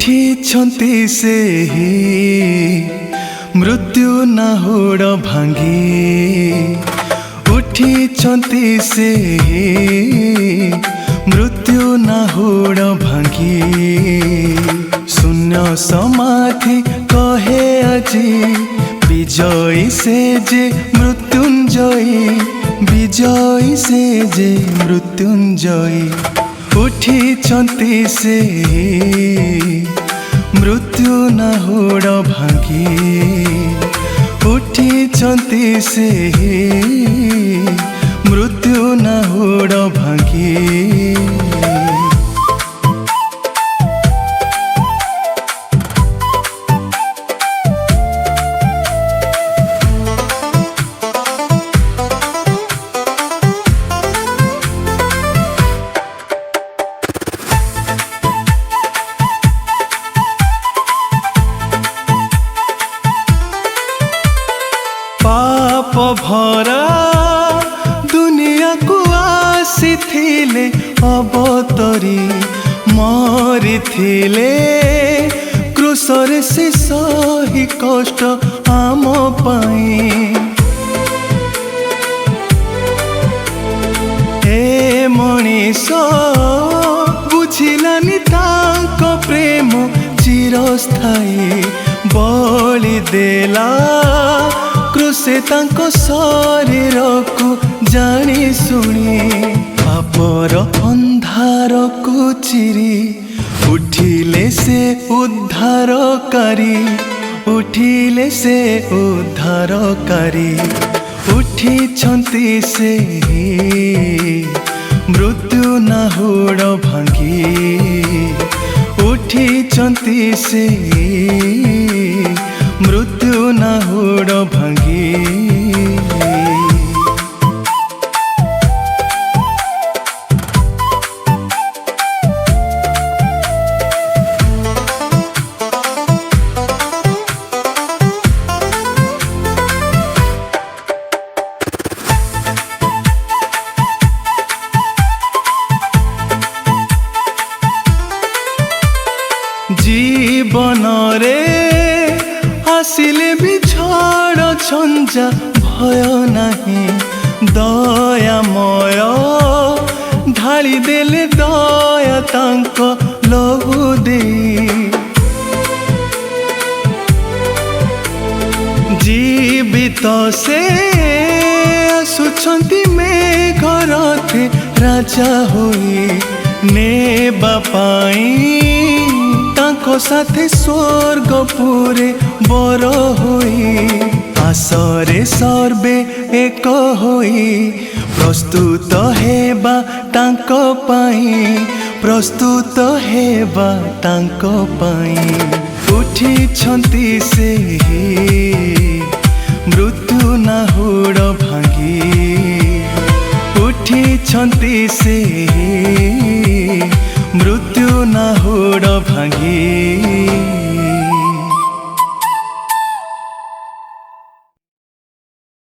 ଉଠିଛନ୍ତି ସେହି ମୃତ୍ୟୁ ନାହୁଡ଼ ଭାଙ୍ଗି। ଉଠିଛନ୍ତି ସେହି ମୃତ୍ୟୁ ନାହୁଡ଼ ଭାଙ୍ଗି। ଶୂନ୍ୟ ସମାଧି କହେ ଆଜି ବିଜୟୀ ସେ ଯେ ମୃତ୍ୟୁଞ୍ଜୟୀ। ବିଜୟୀ ସେ ଯେ ମୃତ୍ୟୁଞ୍ଜୟୀ। ଉଠିଛନ୍ତି ସେହି ମୃତ୍ୟୁ ନାହୁଡ଼ ଭାଙ୍ଗି। ଉଠିଛନ୍ତି ସେହି ମୃତ୍ୟୁ ନାହୁଡ଼ ଭାଙ୍ଗି। पाप भरा दुनिया को आसीथिले अवतरी। मरिथिले क्रूसरे से सही कष्ट आम पाई। ए मनीष बुझिलानी तांको प्रेम चिरस्थायी। बलि देला क्रूसे तांको शरीर को जानी शुणी। पापर अंधार को चिरी उठिले से उद्धारकारी। उठिले से उद्धारकारी। उठिछन्ति ସେହି मृत्यु नाहुଡ଼ भाଙ୍ଗି। उठिछन्ति ସେହି मृत्यु नाहुଡ଼ भाଙ୍ଗि। जीवन रे आसिले भी झड़ झंझा भय नहीं। दयामय ढाली देले दया तांको लहू दे। जीवित से आसुछंती मेघरथे राजा होई। नेबा पाई तांको साथे स्वर्ग पुरे बर होई। आसरे सर्वे एक होई प्रस्तुत हेबा तांको पाई। प्रस्तुत हेबा तांको पाई। उठिछन्ति ସେହି मृत्यु नाहुଡ଼ भाଙ୍ଗि। उठिछन्ति ସେହି मृत्यु नाहुଡ଼ भाଙ୍ଗि।